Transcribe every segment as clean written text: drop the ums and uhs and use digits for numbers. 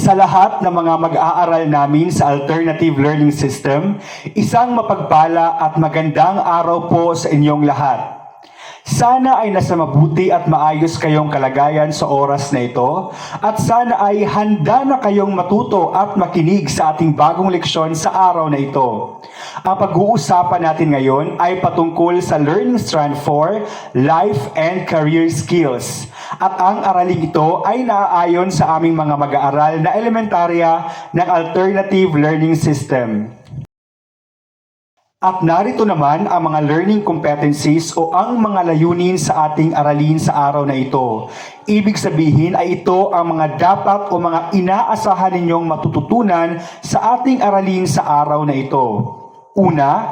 Sa lahat ng mga mag-aaral namin sa Alternative Learning System, isang mapagpala at magandang araw po sa inyong lahat. Sana ay nasa mabuti at maayos kayong kalagayan sa oras na ito at sana ay handa na kayong matuto at makinig sa ating bagong leksyon sa araw na ito. Ang pag-uusapan natin ngayon ay patungkol sa Learning Strand 4, Life and Career Skills. At ang araling ito ay naaayon sa aming mga mag-aaral na elementarya ng Alternative Learning System. At narito naman ang mga learning competencies o ang mga layunin sa ating aralin sa araw na ito. Ibig sabihin ay ito ang mga dapat o mga inaasahan ninyong matututunan sa ating aralin sa araw na ito. Una,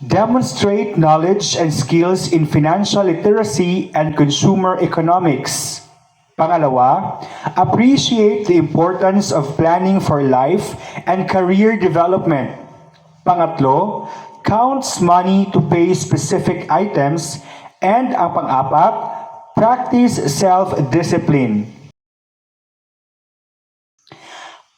demonstrate knowledge and skills in financial literacy and consumer economics. Pangalawa, appreciate the importance of planning for life and career development. Pangatlo, counts money to pay specific items. And ang pang-apat, practice self-discipline.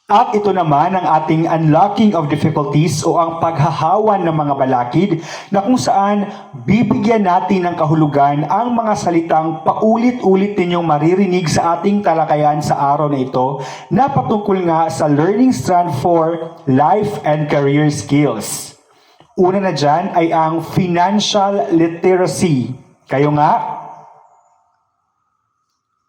At ito naman ang ating unlocking of difficulties o ang paghahawan ng mga balakid na kung saan bibigyan natin ng kahulugan ang mga salitang paulit-ulit ninyong maririnig sa ating talakayan sa araw na ito na patungkol nga sa Learning Strand 4, Life and Career Skills. Una na dyan ay ang financial literacy. Kayo nga?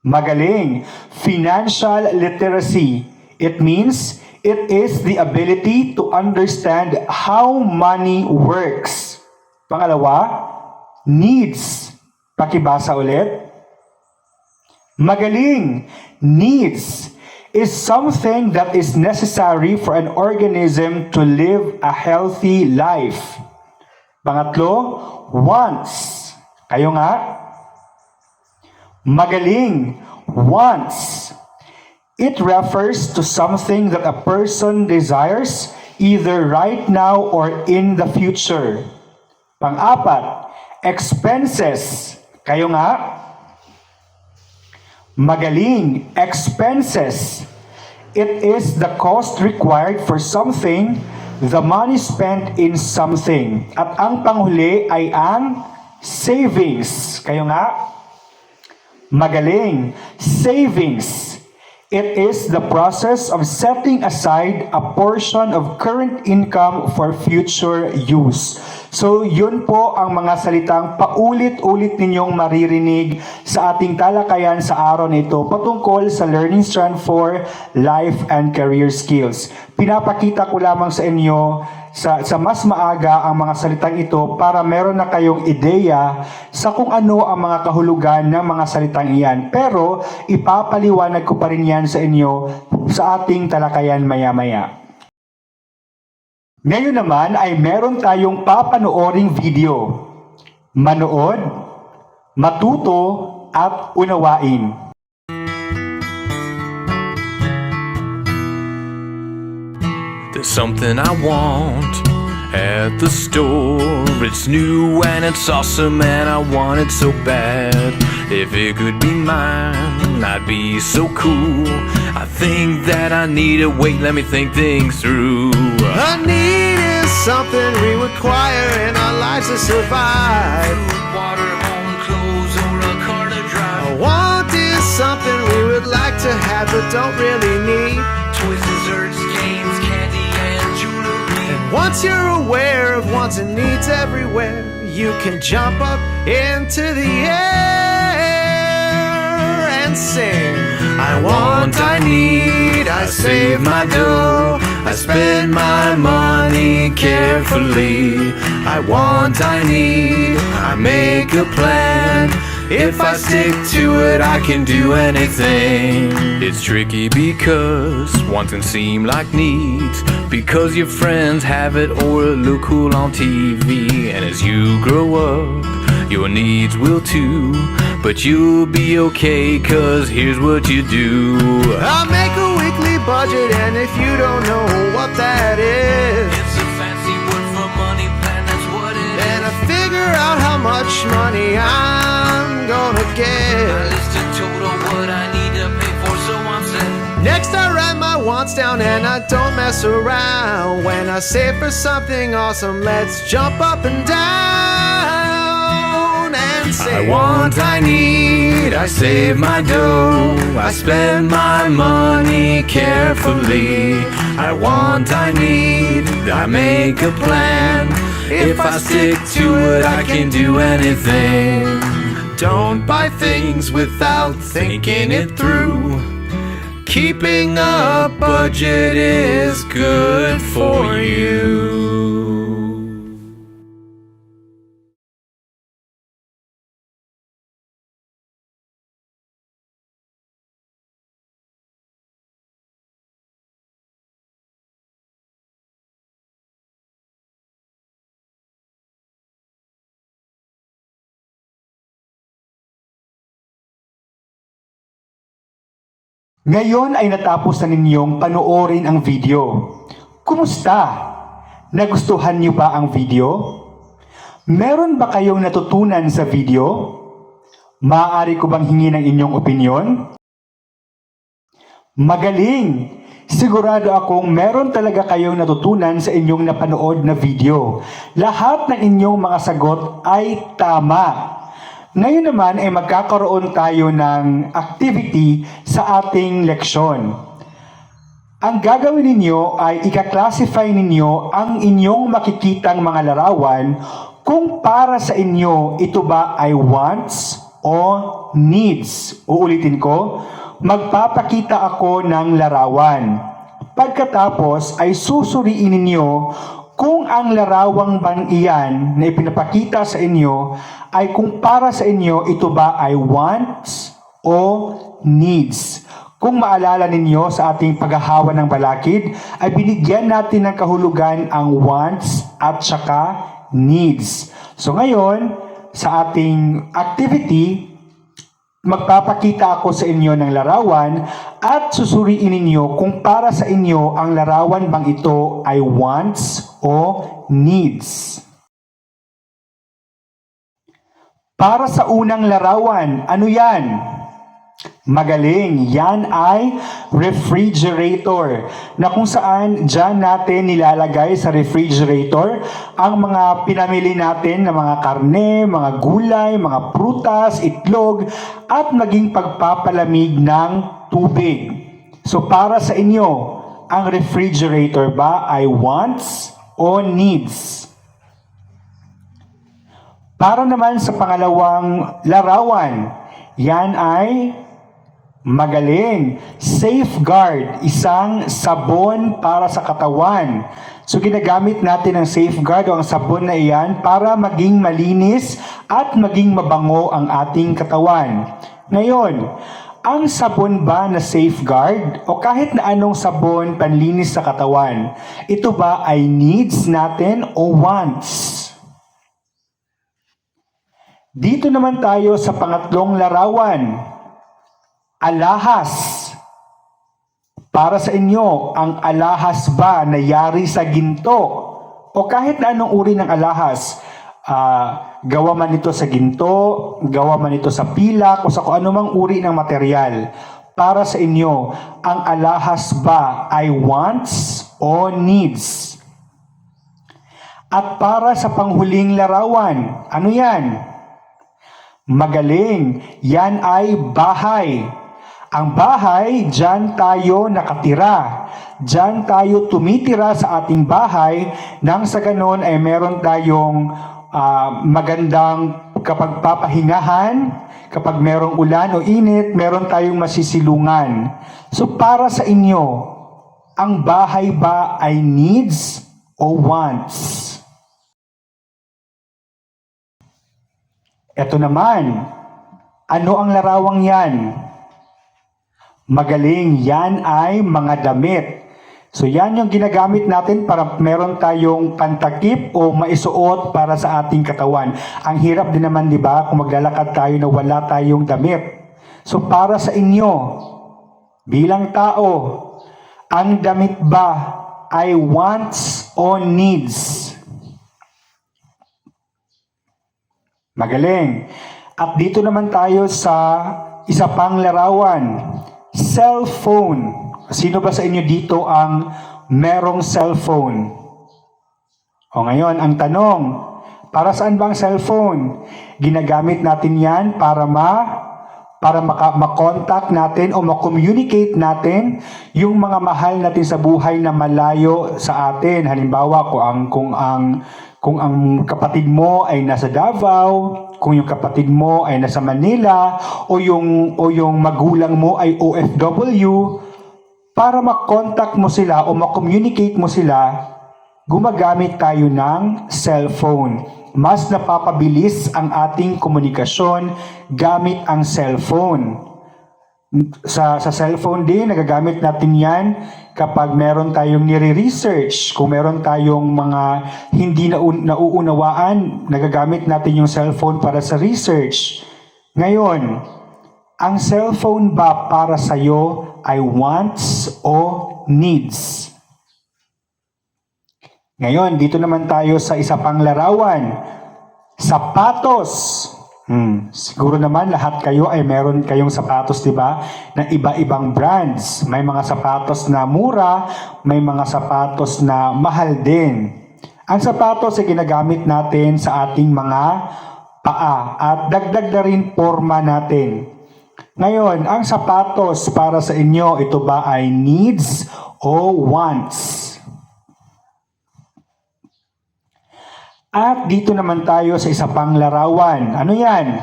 Magaling! Financial literacy. It means it is the ability to understand how money works. Pangalawa, needs. Pakibasa ulit. Magaling! Needs is something that is necessary for an organism to live a healthy life. Pangatlo, wants. Kayo nga? Magaling! Wants. It refers to something that a person desires either right now or in the future. Pang-apat, expenses. Kayo nga? Magaling, expenses. It is the cost required for something, the money spent in something. At ang panghuli ay ang savings. Kayo nga? Magaling, savings. It is the process of setting aside a portion of current income for future use. So, yun po ang mga salitang paulit-ulit ninyong maririnig sa ating talakayan sa araw na ito patungkol sa Learning Strand 4, Life and Career Skills. Pinapakita ko lamang sa inyo sa mas maaga ang mga salitang ito para meron na kayong ideya sa kung ano ang mga kahulugan ng mga salitang iyan. Pero ipapaliwanag ko pa rin yan sa inyo sa ating talakayan maya-maya. Ngayon naman ay meron tayong papanooring video. Manood, matuto at unawain. There's something I want at the store. It's new and it's awesome and I want it so bad. If it could be mine, I'd be so cool. I think that I need it. Wait, let me think things through. A need is something we require in our lives to survive. Water, home, clothes, or a car to drive. A want is something we would like to have but don't really need. Toys, desserts, games, candy, and jewelry. And once you're aware of wants and needs everywhere, you can jump up into the air and sing. I want, I need, I save my dough, I spend my money carefully. I want, I need, I make a plan. If I stick to it, I can do anything. It's tricky because wants can seem like needs, because your friends have it or look cool on TV. And as you grow up, your needs will too. But you'll be okay, cause here's what you do. I make a weekly budget, and if you don't know what that is, It's a fancy word for money plan, that's what it is. then I figure out how much money I'm gonna I get. list a total what I need to pay for, so I'm set. Next I write my wants down and I don't mess around. When I say for something awesome, let's jump up and down and say, I want, I need, I save my dough, I spend my money carefully. I want, I need, I make a plan. If I stick to it, I can do anything. Don't buy things without thinking it through. Keeping a budget is good for you. Ngayon ay natapos na ninyong panoorin ang video. Kumusta? Nagustuhan niyo ba ang video? Meron ba kayong natutunan sa video? Maaari ko bang hingi ng inyong opinyon? Magaling! Sigurado akong meron talaga kayong natutunan sa inyong napanood na video. Lahat ng inyong mga sagot ay tama. Ngayon naman ay magkakaroon tayo ng activity sa ating leksyon. Ang gagawin ninyo ay ika-classify ninyo ang inyong makikitang mga larawan kung para sa inyo ito ba ay wants o needs. Uulitin ko, magpapakita ako ng larawan. Pagkatapos ay susuriin ninyo kung ang larawang bang iyan na ipinapakita sa inyo ay kung para sa inyo ito ba ay wants o needs. Kung maalala ninyo sa ating paghahawa ng balakid, ay binigyan natin ng kahulugan ang wants at saka needs. So ngayon, sa ating activity, magpapakita ako sa inyo ng larawan at susuriin ninyo kung para sa inyo ang larawan bang ito ay wants o needs. Para sa unang larawan, ano yan? Magaling, yan ay refrigerator, na kung saan dyan natin nilalagay sa refrigerator ang mga pinamili natin na mga karne, mga gulay, mga prutas, itlog, at maging pagpapalamig ng tubig. So para sa inyo, ang refrigerator ba ay wants o needs? Para naman sa pangalawang larawan, yan ay magaling. Safeguard, isang sabon para sa katawan. So ginagamit natin ang safeguard o ang sabon na iyan para maging malinis at maging mabango ang ating katawan. Ngayon, ang sabon ba na safeguard o kahit na anong sabon panlinis sa katawan, ito ba ay needs natin o wants? Dito naman tayo sa pangatlong larawan. Alahas. Para sa inyo, ang alahas ba na yari sa ginto? O kahit na anong uri ng alahas, gawa man ito sa ginto, gawa man ito sa pilak, o sa kung anumang uri ng material. Para sa inyo, ang alahas ba ay wants o needs? At para sa panghuling larawan, ano yan? Magaling, yan ay bahay. Ang bahay, dyan tayo nakatira. Dyan tayo tumitira sa ating bahay nang sa ganon ay meron tayong magandang kapagpapahingahan. Kapag merong ulan o init, meron tayong masisilungan. So para sa inyo, ang bahay ba ay needs o wants? Ito naman, ano ang larawang yan? Magaling, yan ay mga damit. So yan yung ginagamit natin para meron tayong pantakip o maisuot para sa ating katawan. Ang hirap din naman, di ba, kung maglalakad tayo na wala tayong damit. So para sa inyo, bilang tao, ang damit ba ay wants o needs? Magaling. At dito naman tayo sa isa pang larawan. Cellphone. Sino ba sa inyo dito ang merong cellphone? O ngayon, ang tanong, para saan ba ang cellphone? Ginagamit natin yan para makontak natin o makommunicate natin yung mga mahal natin sa buhay na malayo sa atin. Halimbawa, kung ang kapatid mo ay nasa Davao, kung yung kapatid mo ay nasa Manila, o yung magulang mo ay OFW, para makontak mo sila o makommunicate mo sila, gumagamit tayo ng cellphone. Mas napapabilis ang ating komunikasyon gamit ang cellphone. Sa cellphone din, nagagamit natin yan kapag meron tayong nire-research. Kung meron tayong mga hindi nauunawaan, nagagamit natin yung cellphone para sa research. Ngayon, ang cellphone ba para sa'yo ay wants o needs? Ngayon, dito naman tayo sa isa pang larawan. Sapatos. Siguro naman lahat kayo ay meron kayong sapatos, di ba? Na iba-ibang brands. May mga sapatos na mura, may mga sapatos na mahal din. Ang sapatos ay ginagamit natin sa ating mga paa at dagdag na rin forma natin. Ngayon, ang sapatos para sa inyo, ito ba ay needs o wants? At dito naman tayo sa isa pang larawan. Ano yan?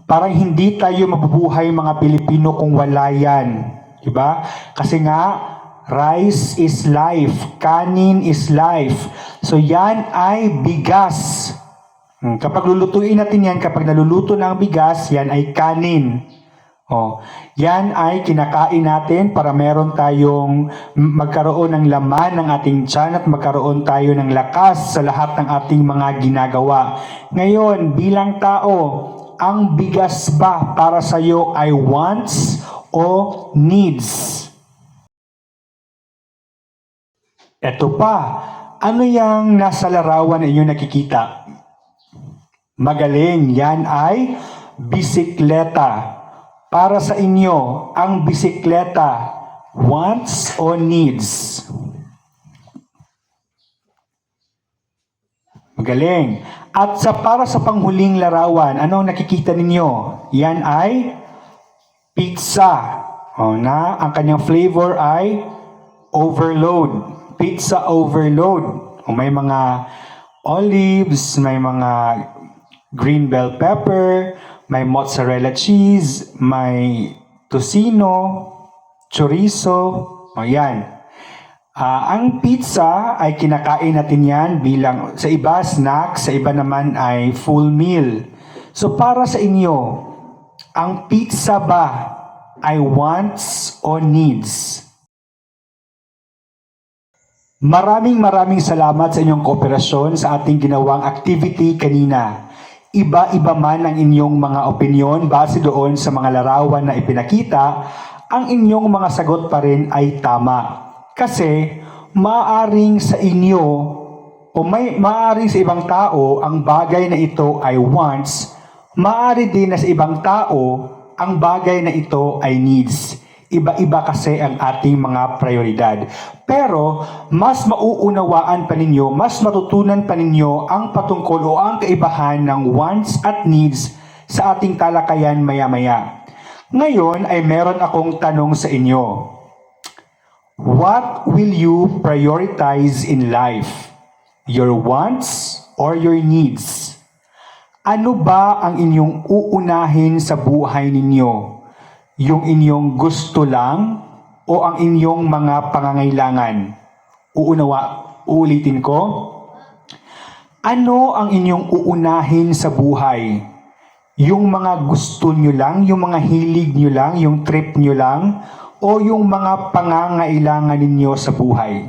Parang hindi tayo mabubuhay mga Pilipino kung wala yan. Diba? Kasi nga, rice is life, kanin is life. So yan ay bigas. Kapag lulutuin natin yan, kapag naluluto na ang bigas, yan ay kanin. Yan ay kinakain natin para meron tayong magkaroon ng laman ng ating tiyan at magkaroon tayo ng lakas sa lahat ng ating mga ginagawa. Ngayon, bilang tao, ang bigas ba para sa iyo ay wants o needs? Ito pa, ano yung nasa larawan na inyong nakikita? Magaling, yan ay bisikleta. Para sa inyo, ang bisikleta, wants o needs? Magaling. At para sa panghuling larawan, anong nakikita ninyo? Yan ay pizza. Na ang kanyang flavor ay overload. Pizza overload. May mga olives, may mga green bell pepper, may mozzarella cheese, may tocino, chorizo, yan. Ang pizza ay kinakain natin yan bilang sa iba snack, sa iba naman ay full meal. So para sa inyo, ang pizza ba ay wants o needs? Maraming salamat sa inyong kooperasyon sa ating ginawang activity kanina. Iba-iba man ang inyong mga opinyon base doon sa mga larawan na ipinakita, ang inyong mga sagot pa rin ay tama. Kasi maaring sa inyo o maaring sa ibang tao ang bagay na ito ay wants, maari din na sa ibang tao ang bagay na ito ay needs. Iba-iba kasi ang ating mga prioridad. Pero mas mauunawaan pa ninyo, mas matutunan pa ninyo ang patungkol o ang kaibahan ng wants at needs sa ating talakayan maya-maya. Ngayon ay meron akong tanong sa inyo. What will you prioritize in life? Your wants or your needs? Ano ba ang inyong uunahin sa buhay ninyo? Yung inyong gusto lang o ang inyong mga pangangailangan? Uulitin ko. Ano ang inyong uunahin sa buhay? Yung mga gusto nyo lang, yung mga hilig nyo lang, yung trip nyo lang, o yung mga pangangailangan ninyo sa buhay?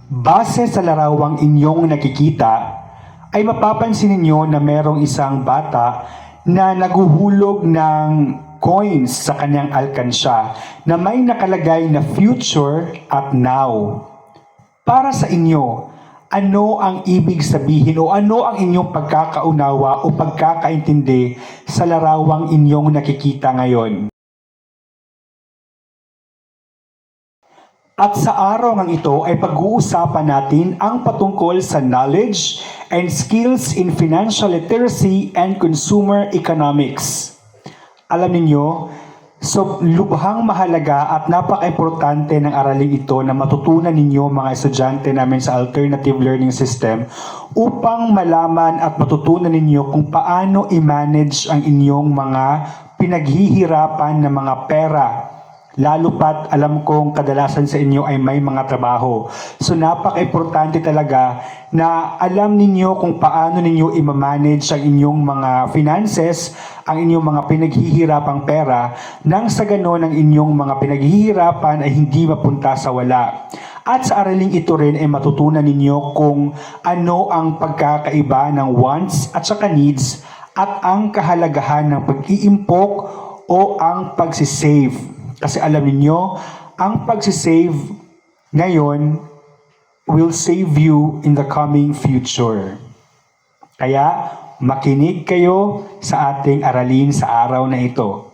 Base sa larawang inyong nakikita, ay mapapansin ninyo na merong isang bata na naguhulog ng coins sa kanyang alkansya na may nakalagay na future at now. Para sa inyo, ano ang ibig sabihin o ano ang inyong pagkakaunawa o pagkakaintindi sa larawang inyong nakikita ngayon. At sa araw ng ito ay pag-uusapan natin ang patungkol sa knowledge and skills in financial literacy and consumer economics. Alam ninyo, so lubhang mahalaga at napaka-importante ng araling ito na matutunan ninyo mga estudyante namin sa Alternative Learning System upang malaman at matutunan ninyo kung paano i-manage ang inyong mga pinaghihirapan na mga pera. Lalo pat alam kong kadalasan sa inyo ay may mga trabaho. So napaka-importante talaga na alam ninyo kung paano ninyo i-manage ang inyong mga finances, ang inyong mga pinaghihirapang pera, nang sa ganon ang inyong mga pinaghihirapan ay hindi mapunta sa wala. At sa araling ito rin ay matutunan ninyo kung ano ang pagkakaiba ng wants at saka needs at ang kahalagahan ng pag-iimpok o ang pagsisave. Kasi alam niyo, ang pagsisave ngayon will save you in the coming future. Kaya makinig kayo sa ating aralin sa araw na ito.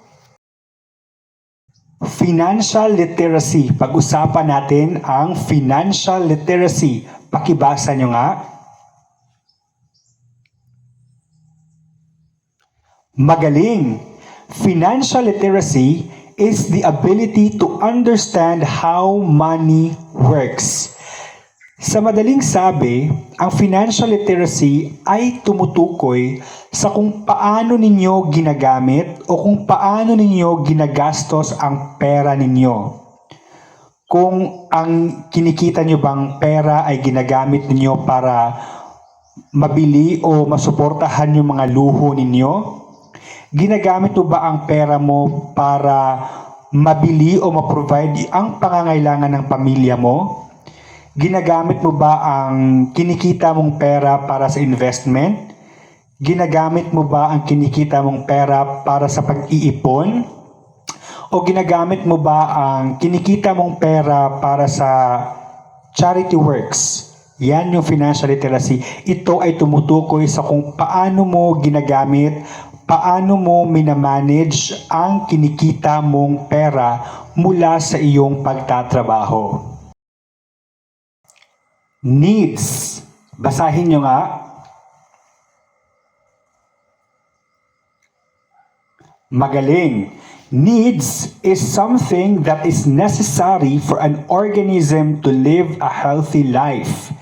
Financial literacy. Pag-usapan natin ang financial literacy. Pakibasa nyo nga. Magaling. Financial literacy is the ability to understand how money works. Sa madaling sabi, ang financial literacy ay tumutukoy sa kung paano ninyo ginagamit o kung paano ninyo ginagastos ang pera ninyo. Kung ang kinikita nyo bang pera ay ginagamit ninyo para mabili o masuportahan yung mga luho ninyo? Ginagamit mo ba ang pera mo para mabili o ma-provide ang pangangailangan ng pamilya mo? Ginagamit mo ba ang kinikita mong pera para sa investment? Ginagamit mo ba ang kinikita mong pera para sa pag-iipon? O ginagamit mo ba ang kinikita mong pera para sa charity works? Yan yung financial literacy. Ito ay tumutukoy sa kung paano mo ginagamit, paano mo minamanage ang kinikita mong pera mula sa iyong pagtatrabaho. Needs. Basahin nyo nga. Magaling. Needs is something that is necessary for an organism to live a healthy life.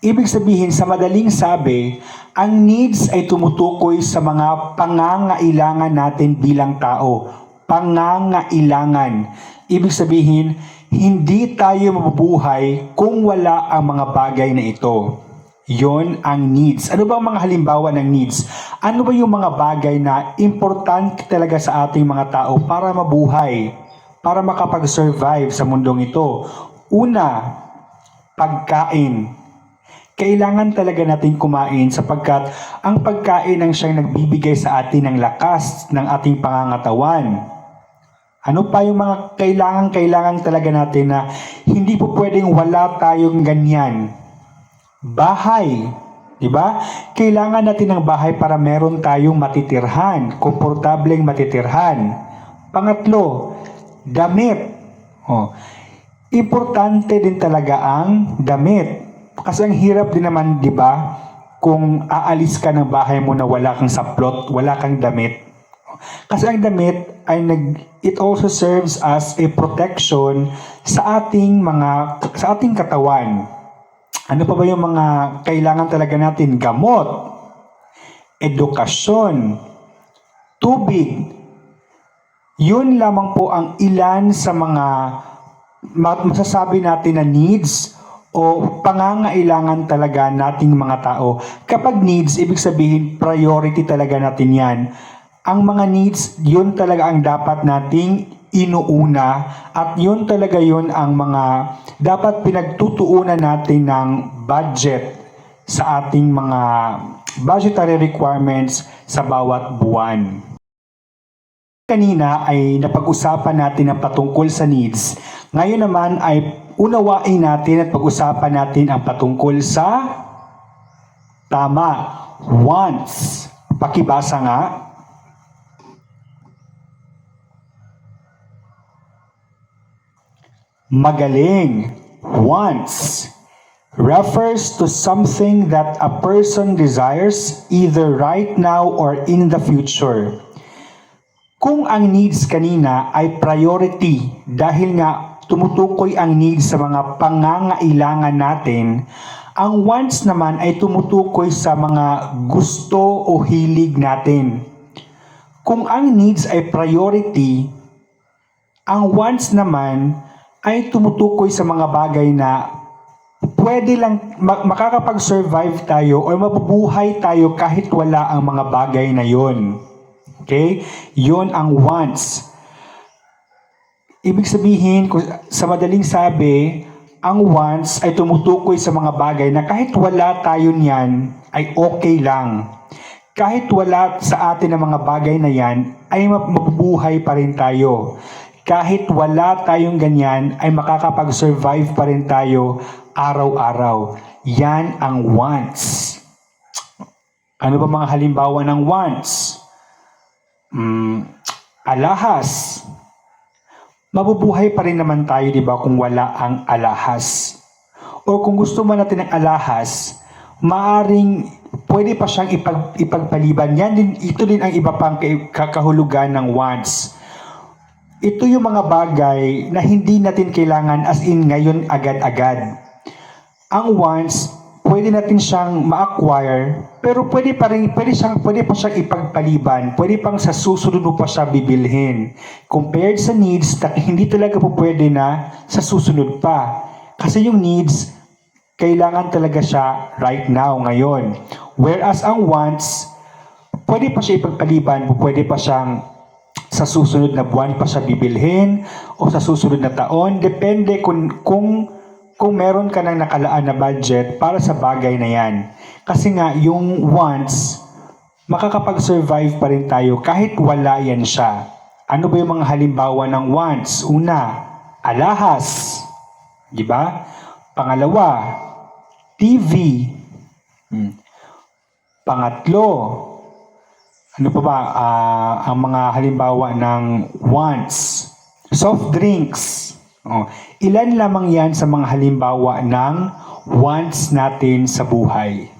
Ibig sabihin, sa madaling sabi, ang needs ay tumutukoy sa mga pangangailangan natin bilang tao. Pangangailangan. Ibig sabihin, hindi tayo mabubuhay kung wala ang mga bagay na ito. Yon ang needs. Ano ba ang mga halimbawa ng needs? Ano ba yung mga bagay na importante talaga sa ating mga tao para mabuhay, para makapag-survive sa mundong ito? Una, pagkain. Kailangan talaga natin kumain sapagkat ang pagkain ang siyang nagbibigay sa atin ng lakas ng ating pangangatawan. Ano pa yung mga kailangan talaga natin na hindi po pwedeng wala tayong ganyan? Bahay. Diba? Kailangan natin ng bahay para meron tayong matitirhan, komportableng matitirhan. Pangatlo, damit. Importante din talaga ang damit. Kasi ang hirap din naman, di ba, kung aalis ka ng bahay mo na wala kang saplot, wala kang damit. Kasi ang damit ay it also serves as a protection sa ating katawan. Ano pa ba yung mga kailangan talaga natin? Gamot, edukasyon, tubig. Yun lamang po ang ilan sa mga masasabi natin na needs o pangangailangan talaga nating mga tao. Kapag needs, ibig sabihin priority talaga natin yan. Ang mga needs, yun talaga ang dapat nating inuuna at yun talaga yun ang mga dapat pinagtutuunan natin ng budget sa ating mga budgetary requirements sa bawat buwan. Kanina ay napag-usapan natin ang patungkol sa needs. Ngayon naman ay unawain natin at pag-usapan natin ang patungkol sa tama, wants. Pakibasa nga. Magaling. Wants refers to something that a person desires either right now or in the future. Kung ang needs kanina ay priority dahil nga tumutukoy ang needs sa mga pangangailangan natin, ang wants naman ay tumutukoy sa mga gusto o hilig natin. Kung ang needs ay priority, ang wants naman ay tumutukoy sa mga bagay na pwede lang makakapag-survive tayo o mabubuhay tayo kahit wala ang mga bagay na yon. Okay? Yon ang wants. Ibig sabihin, sa madaling sabi, ang wants ay tumutukoy sa mga bagay na kahit wala tayo niyan ay okay lang. Kahit wala sa atin ang mga bagay na yan, ay mabubuhay pa rin tayo. Kahit wala tayong ganyan, ay makakapag-survive pa rin tayo araw-araw. Yan ang wants. Ano ba mga halimbawa ng wants? Alahas. Mabubuhay pa rin naman tayo, di ba, kung wala ang alahas. O kung gusto man natin ng alahas, maaring pwede pa siyang ipagpaliban. Ito din ang iba pang kahulugan ng wants. Ito yung mga bagay na hindi natin kailangan as in ngayon agad-agad. Ang wants, pwede natin siyang ma-acquire, pero pwede pa siyang ipagpaliban, pwede pang sa susunod mo pa siya bibilhin. Compared sa needs, hindi talaga po pwede na sa susunod pa. Kasi yung needs, kailangan talaga siya right now, ngayon. Whereas ang wants, pwede pa siya ipagpaliban, pwede pa siyang sa susunod na buwan pa siya bibilhin o sa susunod na taon. Depende kung meron ka nang nakalaan na budget para sa bagay na yan. Kasi nga, yung wants, makakapag-survive pa rin tayo kahit wala yan siya. Ano ba yung mga halimbawa ng wants? Una, alahas. Di ba? Pangalawa, TV. Pangatlo, ano pa ba ang mga halimbawa ng wants? Soft drinks. Ilan lamang yan sa mga halimbawa ng wants natin sa buhay.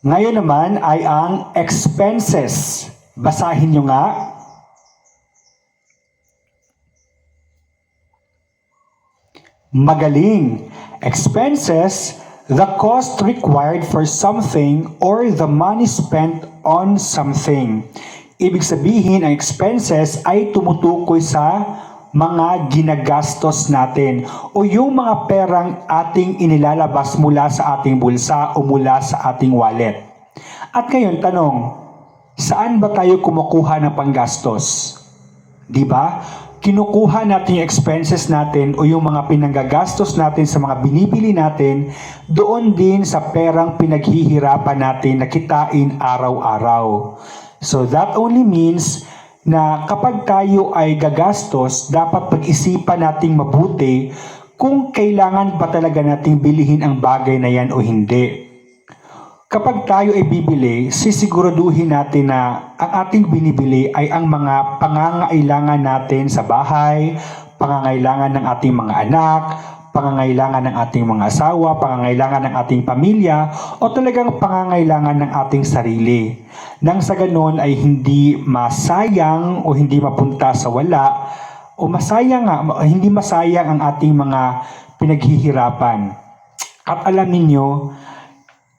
Ngayon naman ay ang expenses. Basahin nyo nga. Magaling. Expenses, the cost required for something or the money spent on something. Ibig sabihin, ang expenses ay tumutukoy sa mga ginagastos natin o yung mga perang ating inilalabas mula sa ating bulsa o mula sa ating wallet. At ngayon, tanong, saan ba tayo kumukuha ng panggastos? Di ba? Kinukuha natin yung expenses natin o yung mga pinanggagastos natin sa mga binibili natin doon din sa perang pinaghihirapan natin na kitain araw-araw. So that only means na kapag tayo ay gagastos, dapat pag-isipan nating mabuti kung kailangan ba talaga nating bilihin ang bagay na yan o hindi. Kapag tayo ay bibili, sisiguraduhin natin na ang ating binibili ay ang mga pangangailangan natin sa bahay, pangangailangan ng ating mga anak, pangangailangan ng ating mga asawa, pangangailangan ng ating pamilya, o talagang pangangailangan ng ating sarili. Nang sa ganon ay hindi masayang o hindi mapunta sa wala, o hindi masayang ang ating mga pinaghihirapan. At alam ninyo,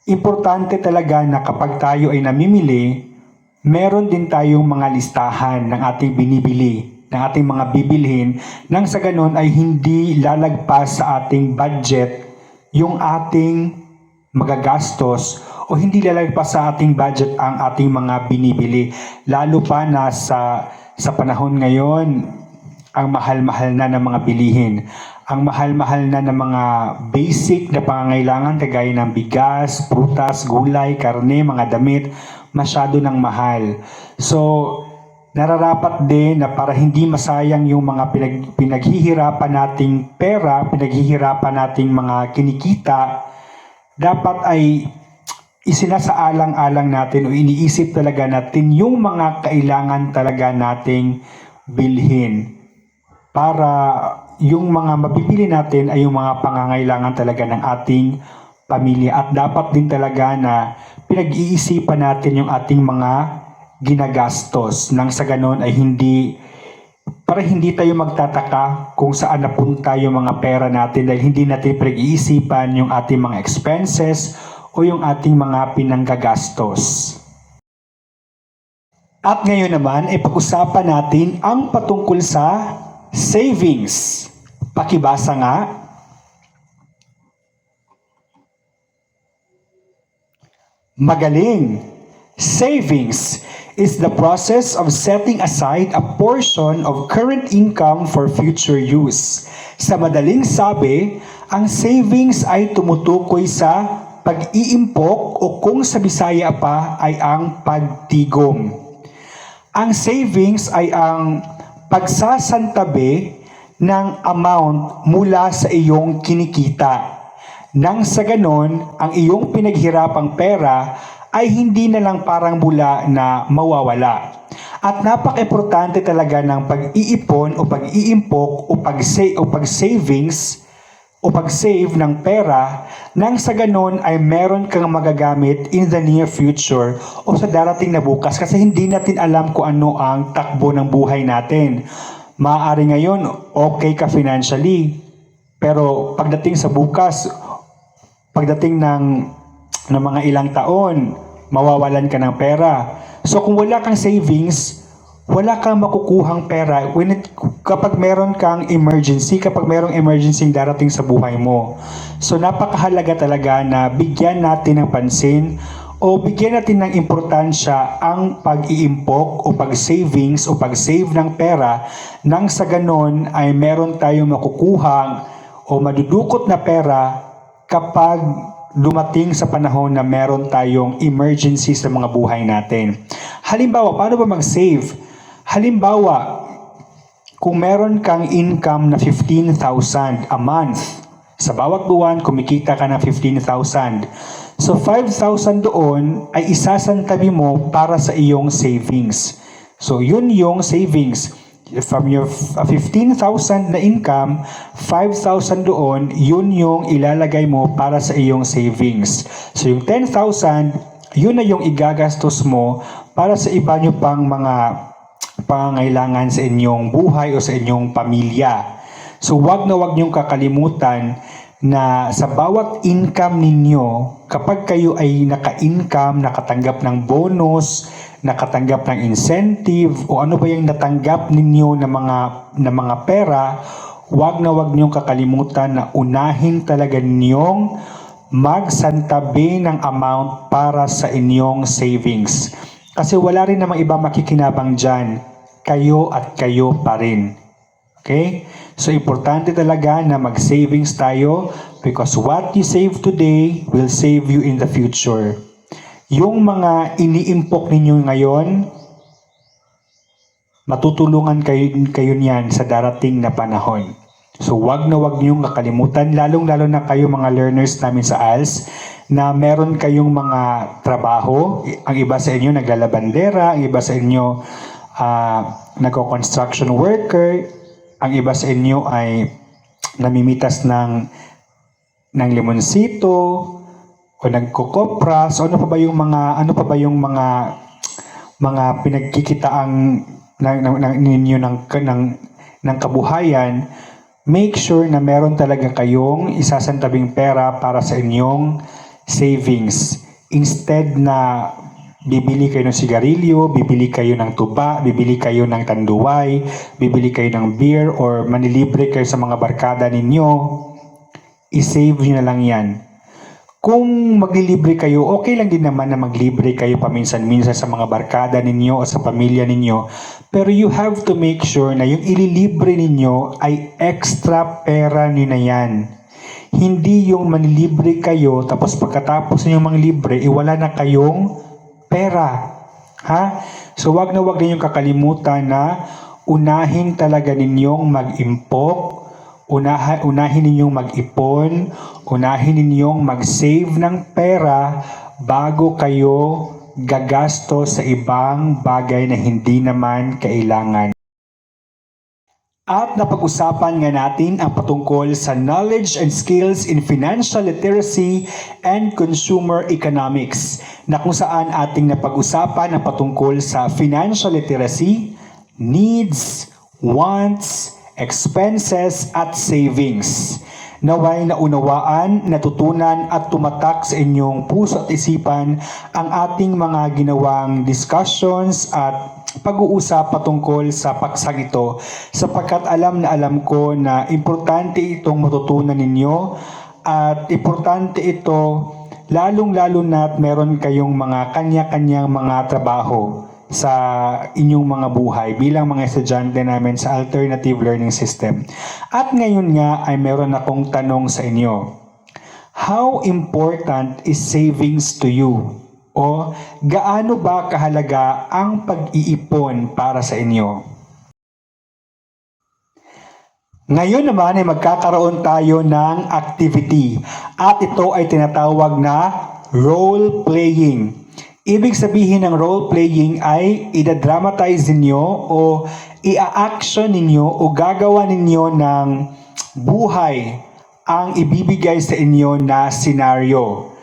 importante talaga na kapag tayo ay namimili, meron din tayong mga listahan ng ating binibili, ng ating mga bibilhin, nang sa ganon ay hindi lalagpas sa ating budget yung ating magagastos o hindi lalagpas sa ating budget ang ating mga binibili. Lalo pa na sa panahon ngayon, ang mahal-mahal na ng mga bilihin. Ang mahal-mahal na ng mga basic na pangangailangan kagaya ng bigas, prutas, gulay, karne, mga damit, masyado ng mahal. So, nararapat din na para hindi masayang yung mga pinaghihirapan nating pera, pinaghihirapan nating mga kinikita, dapat ay isinasaalang-alang natin o iniisip talaga natin yung mga kailangan talaga nating bilhin para yung mga mabibili natin ay yung mga pangangailangan talaga ng ating pamilya. At dapat din talaga na pinag-iisipan natin yung ating mga ginagastos nang sa ganon ay para hindi tayo magtataka kung saan napunta yung mga pera natin dahil hindi natin pinag-iisipan yung ating mga expenses o yung ating mga pinanggagastos. At ngayon naman ay pag-usapan natin ang patungkol sa savings. Pakibasa nga. Magaling! Savings is the process of setting aside a portion of current income for future use. Sa madaling sabi, ang savings ay tumutukoy sa pag-iimpok o kung sa Bisaya pa ay ang pagtigom. Ang savings ay ang pagsasantabi ng amount mula sa iyong kinikita. Nang sa ganon, ang iyong pinaghirapang pera ay hindi na lang parang bula na mawawala. At napaka-importante talaga ng pag-iipon o pag-iimpok o pag-savings o pag-save ng pera nang sa ganon ay meron kang magagamit in the near future o sa darating na bukas kasi hindi natin alam kung ano ang takbo ng buhay natin. Maaari ngayon okay ka financially pero pagdating sa bukas, pagdating ng mga ilang taon, mawawalan ka ng pera. So kung wala kang savings, wala kang makukuhang pera kapag meron kang emergency, kapag merong emergency darating sa buhay mo. So napakahalaga talaga na bigyan natin ng pansin o bigyan natin ng importansya ang pag-iimpok o pag-savings o pag-save ng pera nang sa ganon ay meron tayong makukuhang o madudukot na pera kapag dumating sa panahon na meron tayong emergency sa mga buhay natin. Halimbawa, paano ba mag-save? Halimbawa, kung meron kang income na 15,000 a month, sa bawat buwan kumikita ka ng 15,000. So 5,000 doon ay isasantabi mo para sa iyong savings. So yun yung savings. From your 15,000 na income, 5,000 doon, yun yung ilalagay mo para sa iyong savings. So yung 10,000, yun na yung igagastos mo para sa iba nyo pang mga pangangailangan sa inyong buhay o sa inyong pamilya. So wag na wag nyong kakalimutan na sa bawat income ninyo, kapag kayo ay naka-income, nakatanggap ng bonus, nakatanggap ng incentive, o ano ba yung natanggap ninyo na mga pera, wag na wag niyong kakalimutan na unahin talaga ninyong magsantabi ng amount para sa inyong savings. Kasi wala rin namang iba makikinabang dyan. Kayo at kayo pa rin. Okay? So, importante talaga na mag-savings tayo because what you save today will save you in the future. Yung mga iniimpok ninyo ngayon, matutulungan kayo niyan sa darating na panahon. So, wag na wag niyong kakalimutan, lalong-lalo na kayo mga learners namin sa ALS, na meron kayong mga trabaho. Ang iba sa inyo naglalabandera, ang iba sa inyo nagko-construction worker, ang iba sa inyo ay namimitas ng limonsito o nagkokopras o ano pa ba yung mga pinagkikitaang ninyo ng kabuhayan. Make sure na meron talaga kayong isasantabing pera para sa inyong savings. Instead na bibili kayo ng sigarilyo, bibili kayo ng tuba, bibili kayo ng tanduay, bibili kayo ng beer, or manilibre kayo sa mga barkada ninyo, i-save nyo na lang yan. Kung maglilibre kayo, okay lang din naman na maglibre kayo paminsan-minsan sa mga barkada ninyo o sa pamilya ninyo, pero you have to make sure na yung ililibre ninyo ay extra pera nyo na yan. Hindi yung manilibre kayo, tapos pagkatapos ninyong manglibre, wala na kayong pera. Ha? So wag na wag ninyong kakalimutan na unahin talaga ninyong mag-impok, unahin ninyong mag-ipon, unahin ninyong mag-save ng pera bago kayo gagasto sa ibang bagay na hindi naman kailangan. At napag-usapan nga natin ang patungkol sa knowledge and skills in financial literacy and consumer economics na kung saan ating napag-usapan ang patungkol sa financial literacy, needs, wants, expenses at savings. Naway naunawaan, natutunan at tumatak sa inyong puso at isipan ang ating mga ginawang discussions at pag-uusap patungkol sa paksang ito sapagkat alam na alam ko na importante itong matutunan ninyo at importante ito lalong-lalo na at meron kayong mga kanya-kanyang mga trabaho sa inyong mga buhay bilang mga estudyante namin sa Alternative Learning System. At ngayon nga ay meron akong tanong sa inyo. How important is savings to you? O gaano ba kahalaga ang pag-iipon para sa inyo? Ngayon naman ay magkakaroon tayo ng activity at ito ay tinatawag na role-playing. Ibig sabihin ng role-playing ay idadramatize ninyo o ia-action ninyo o gagawa ninyo ng buhay ang ibibigay sa inyo na senaryo.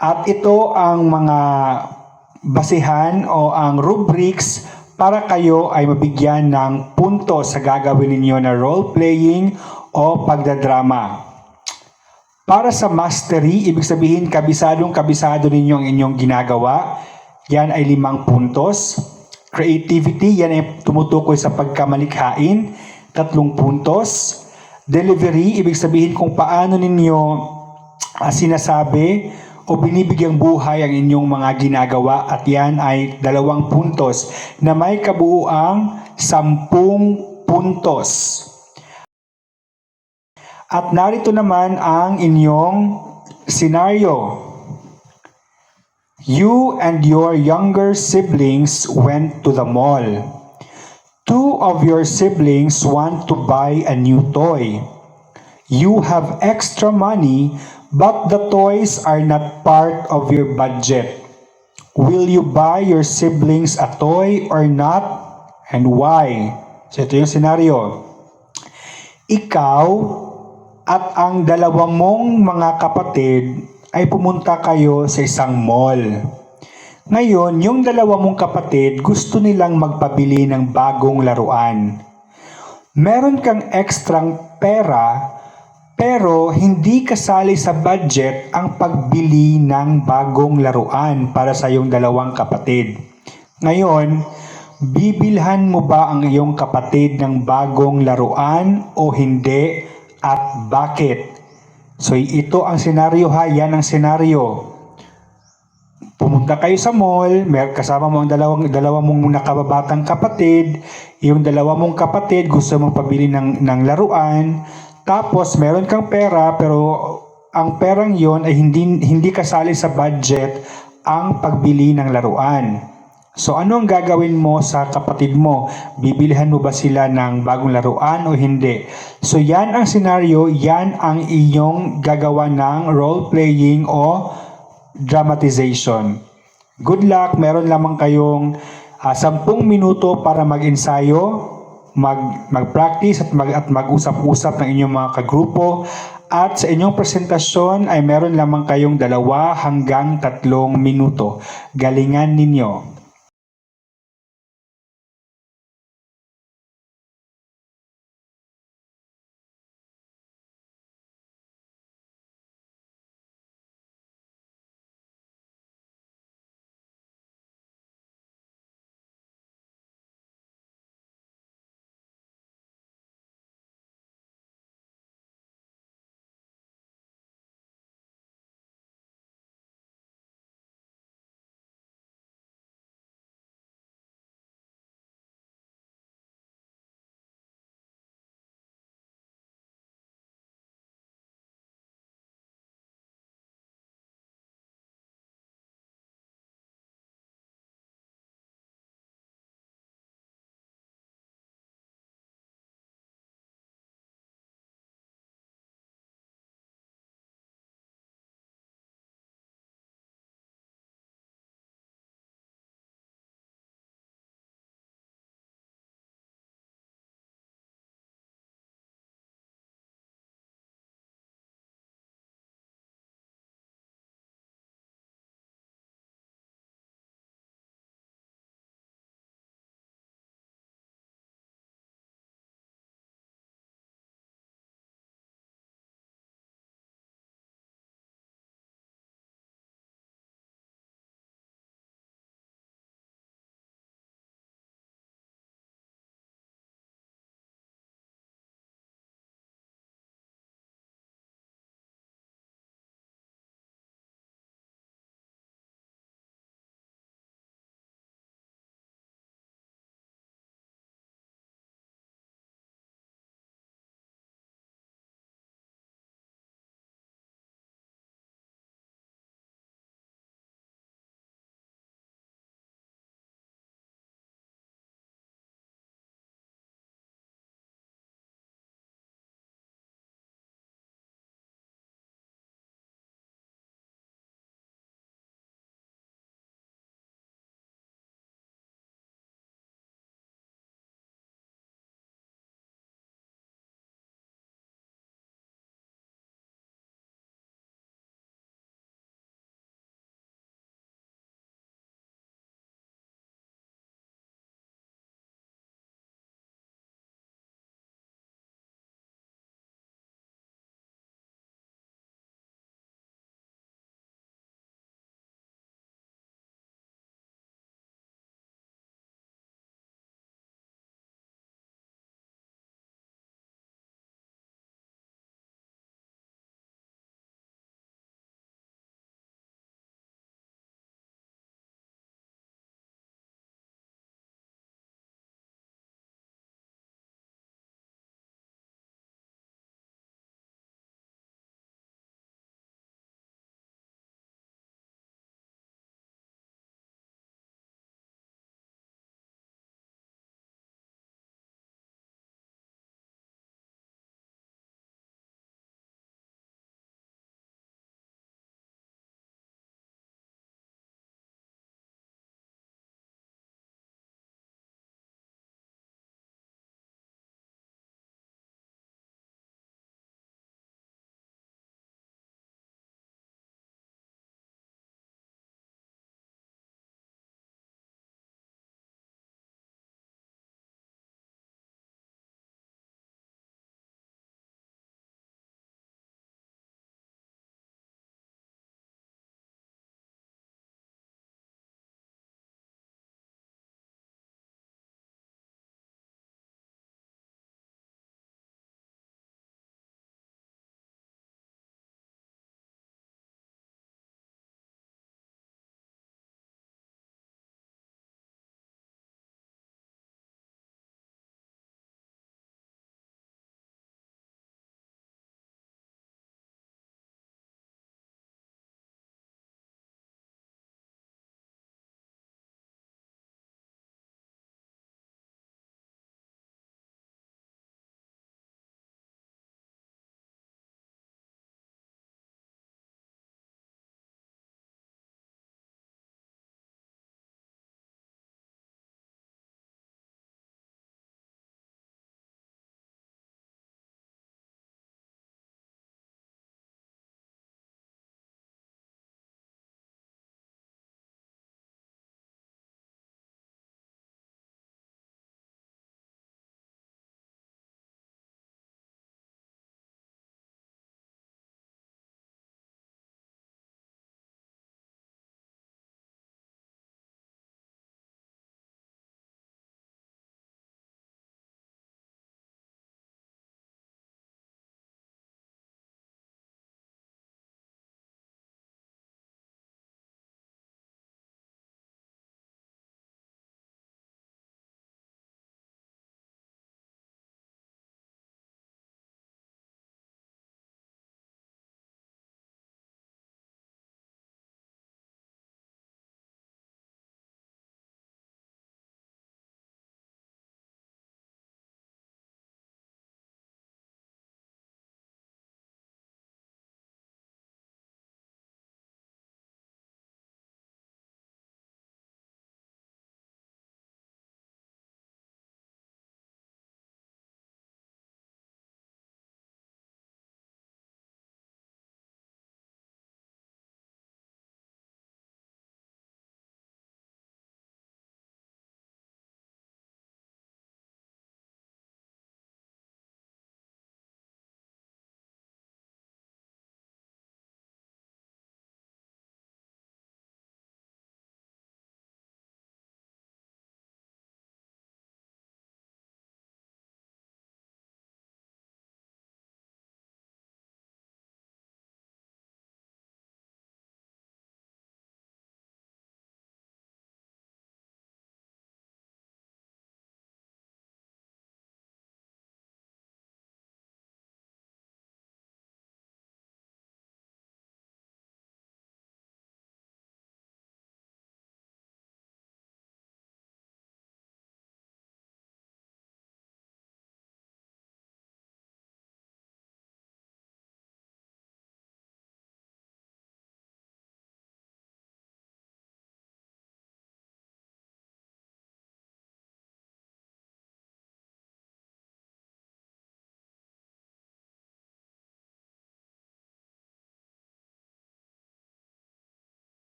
At ito ang mga basihan o ang rubrics para kayo ay mabigyan ng punto sa gagawin ninyo na role-playing o pagdadrama. Para sa mastery, ibig sabihin kabisado ninyo ang inyong ginagawa. Yan ay 5 puntos. Creativity, yan ay tumutukoy sa pagkamalikhain, 3 puntos. Delivery, ibig sabihin kung paano ninyo sinasabi o binibigyang buhay ang inyong mga ginagawa at yan ay 2 puntos na may kabuuang 10 puntos. At narito naman ang inyong senaryo. You and your younger siblings went to the mall. 2 of your siblings want to buy a new toy. You have extra money, but the toys are not part of your budget. Will you buy your siblings a toy or not? And why? So ito yung senaryo. Ikaw at ang 2 mong mga kapatid ay pumunta kayo sa isang mall. Ngayon, yung 2 mong kapatid gusto nilang magpabili ng bagong laruan. Meron kang ekstrang pera pero hindi kasali sa budget ang pagbili ng bagong laruan para sa iyong 2 kapatid. Ngayon, bibilhan mo ba ang iyong kapatid ng bagong laruan o hindi? At bakit? So ito ang senaryo ha, yan ang senaryo. Pumunta kayo sa mall, kasama mo ang dalawa mong nakababatang kapatid, yung 2 mong kapatid gusto mong pabili ng laruan, tapos meron kang pera pero ang perang yon ay hindi kasali sa budget ang pagbili ng laruan. So ano ang gagawin mo sa kapatid mo? Bibilihan mo ba sila ng bagong laruan o hindi? So yan ang senaryo, yan ang iyong gagawa ng role-playing o dramatization. Good luck, meron lamang kayong 10 minuto para mag-ensayo, mag-practice at mag-usap-usap ng inyong mga kagrupo. At sa inyong presentasyon ay meron lamang kayong 2 hanggang 3 minuto. Galingan ninyo.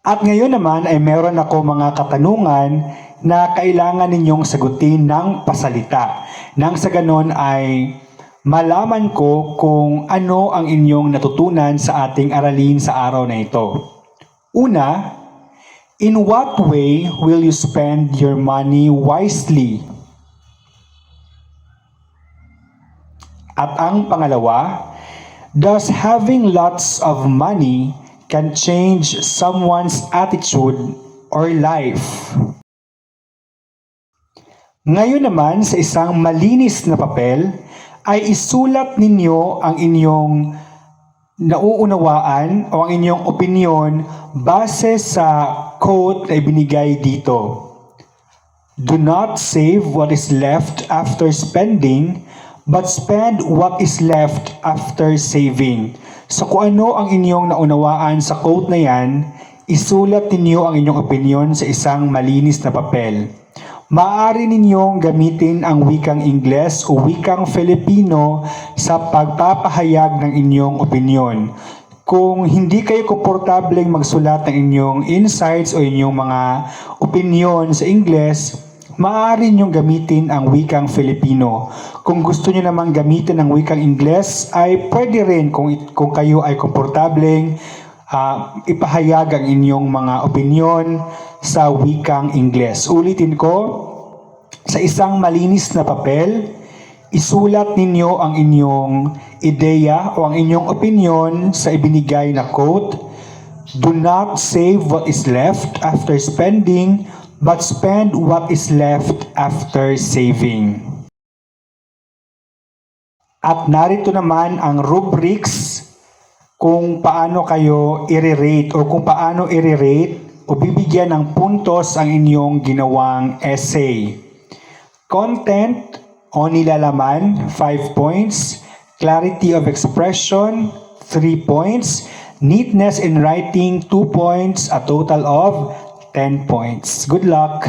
At ngayon naman ay meron ako mga katanungan na kailangan ninyong sagutin ng pasalita. Nang sa ganon ay malaman ko kung ano ang inyong natutunan sa ating aralin sa araw na ito. Una, in what way will you spend your money wisely? At ang pangalawa, does having lots of money can change someone's attitude or life? Ngayon naman sa isang malinis na papel ay isulat ninyo ang inyong nauunawaan o ang inyong opinion base sa quote na ibinigay dito. Do not save what is left after spending, but spend what is left after saving. So kung ano ang inyong naunawaan sa quote na yan, isulat ninyo ang inyong opinion sa isang malinis na papel. Maaari ninyong gamitin ang wikang Ingles o wikang Filipino sa pagpapahayag ng inyong opinion. Kung hindi kayo komportableng magsulat ng inyong insights o inyong mga opinion sa Ingles, maaari ninyong gamitin ang wikang Filipino. Kung gusto niyo namang gamitin ang wikang Ingles, ay pwede rin kung kayo ay komportableng ipahayag ang inyong mga opinion sa wikang Ingles. Ulitin ko, sa isang malinis na papel, isulat ninyo ang inyong ideya o ang inyong opinion sa ibinigay na quote. Do not save what is left after spending, but spend what is left after saving. At narito naman ang rubrics kung paano kayo i-rate o kung paano i-rate o bibigyan ng puntos ang inyong ginawang essay. Content o nilalaman, 5 points. Clarity of expression, 3 points. Neatness in writing, 2 points. A total of 10 points. Good luck!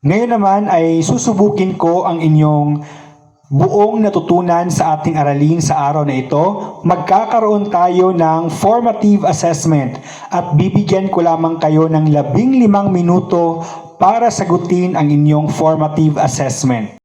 Ngayon naman ay susubukin ko ang inyong buong natutunan sa ating aralin sa araw na ito. Magkakaroon tayo ng formative assessment at bibigyan ko lamang kayo ng 15 minuto para sagutin ang inyong formative assessment.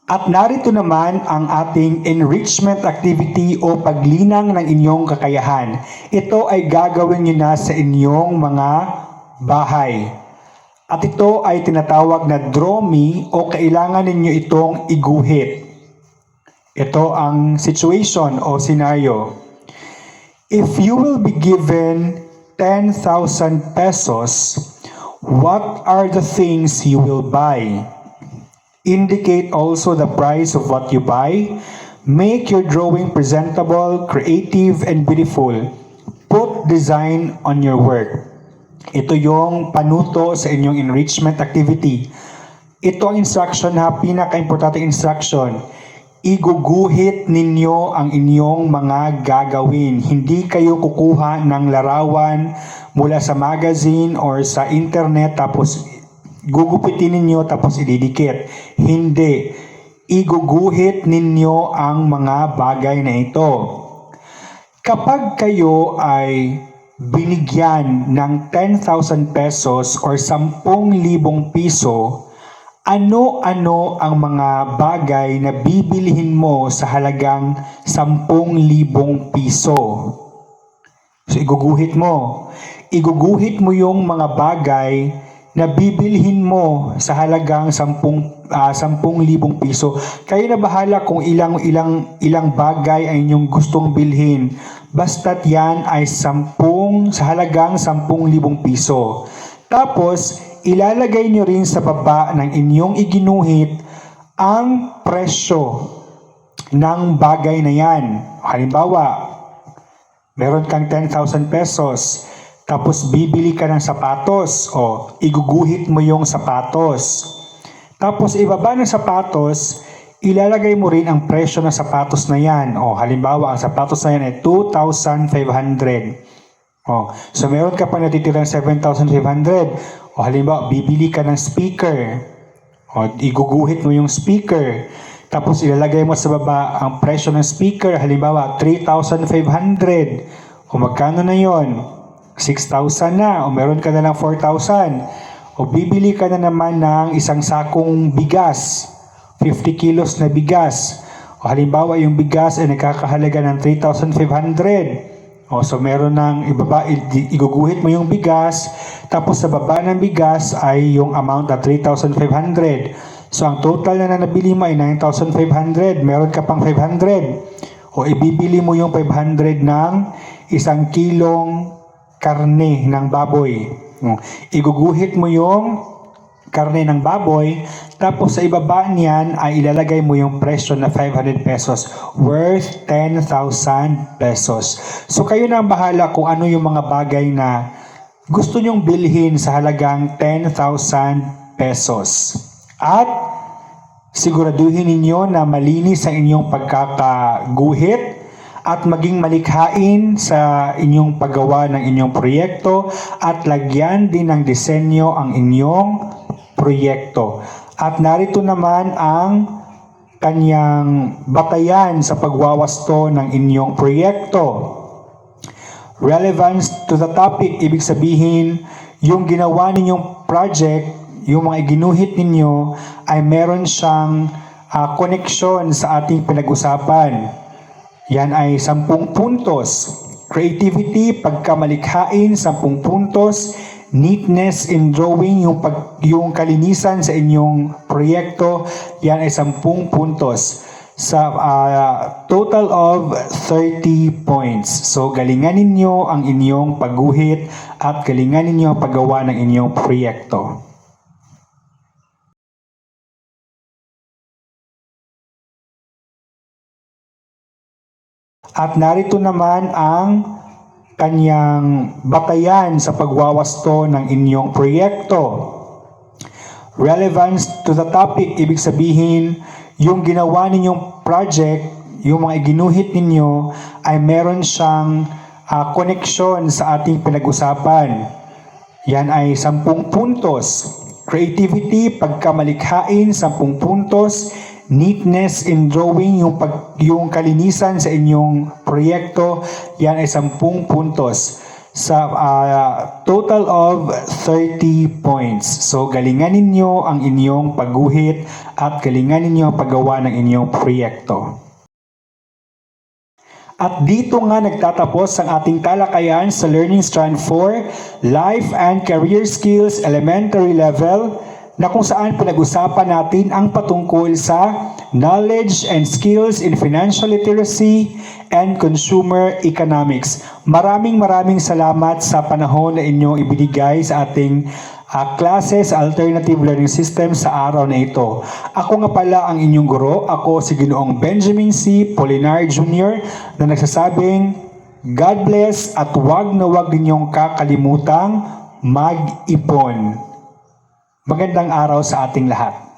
At narito naman ang ating enrichment activity o paglinang ng inyong kakayahan. Ito ay gagawin nyo na sa inyong mga bahay. At ito ay tinatawag na draw me o kailangan ninyo itong iguhit. Ito ang situation o scenario. If you will be given 10,000 pesos, what are the things you will buy? Indicate also the price of what you buy. Make your drawing presentable, creative, and beautiful. Put design on your work. Ito yung panuto sa inyong enrichment activity. Ito ang instruction ha, pinaka-importante instruction. Iguguhit ninyo ang inyong mga gagawin. Hindi kayo kukuha ng larawan mula sa magazine or sa internet tapos gugupitin ninyo tapos ididikit. Hindi. Iguguhit ninyo ang mga bagay na ito. Kapag kayo ay binigyan ng 10,000 pesos or 10,000 piso, ano-ano ang mga bagay na bibilihin mo sa halagang 10,000 piso? So, iguguhit mo. Iguguhit mo yung mga bagay na bibilhin mo sa halagang 10,000 piso. Kayo na bahala kung ilang bagay ay inyong gustong bilhin. Basta't yan ay 10 sa halagang 10,000 piso. Tapos, ilalagay nyo rin sa baba ng inyong iginuhit ang presyo ng bagay na yan. Halimbawa, meron kang 10,000 pesos. Tapos bibili ka ng sapatos o iguguhit mo yung sapatos. Tapos ibaba ng sapatos, ilalagay mo rin ang presyo ng sapatos na yan. O halimbawa, ang sapatos na yan ay 2,500. O, so meron ka pa natitirang 7,500. O halimbawa, bibili ka ng speaker. O iguguhit mo yung speaker. Tapos ilalagay mo sa baba ang presyo ng speaker. Halimbawa, 3,500. O magkano na yon? 6,000 na, o meron ka na lang 4,000. O bibili ka na naman ng isang sakong bigas, 50 kilos na bigas. O halimbawa, yung bigas ay nagkakahalaga ng 3,500. O so meron ng ibaba, iguguhit mo yung bigas, tapos sa baba ng bigas ay yung amount na 3,500. So ang total na nabili mo ay 9,500. Meron ka pang 500. O ibibili mo yung 500 ng 1 kilong karne ng baboy. Iguguhit mo yung karne ng baboy, tapos sa ibaba niyan ay ilalagay mo yung presyo na 500 pesos, worth 10,000 pesos. So kayo na ang bahala kung ano yung mga bagay na gusto nyong bilhin sa halagang 10,000 pesos. At siguraduhin ninyo na malinis ang inyong pagkakaguhit at maging malikhain sa inyong paggawa ng inyong proyekto at lagyan din ng disenyo ang inyong proyekto. At narito naman ang kanyang batayan sa pagwawasto ng inyong proyekto. Relevance to the topic, ibig sabihin, yung ginawa ninyong project, yung mga iginuhit ninyo, ay meron siyang connection sa ating pinag-usapan. Yan ay 10 puntos. Creativity, pagkamalikhain, 10 puntos. Neatness in drawing, yung kalinisan sa inyong proyekto, yan ay 10 puntos. Sa total of 30 points. So, galingan ninyo ang inyong pagguhit at galingan ninyo ang paggawa ng inyong proyekto. At narito naman ang kanyang batayan sa pagwawasto ng inyong proyekto. Relevance to the topic, ibig sabihin, yung ginawa ninyong project, yung mga iginuhit ninyo, ay meron siyang connection sa ating pinag-usapan. Yan ay 10 puntos. Creativity, pagkamalikhain, 10 puntos. Neatness in drawing, yung kalinisan sa inyong proyekto, yan ay 10 puntos. sa total of 30 points. So galingan ninyo ang inyong pagguhit at galingan ninyo ang paggawa ng inyong proyekto. At dito nga nagtatapos ang ating talakayan sa Learning Strand 4, Life and Career Skills Elementary Level, na kung saan pinag-usapan natin ang patungkol sa knowledge and skills in financial literacy and consumer economics. Maraming salamat sa panahon na inyong ibinigay sa ating classes Alternative Learning System sa araw na ito. Ako nga pala ang inyong guro. Ako si Ginoong Benjamin C. Polinar Jr. na nagsasabing God bless at wag na wag ninyong kakalimutang mag-ipon. Magandang araw sa ating lahat.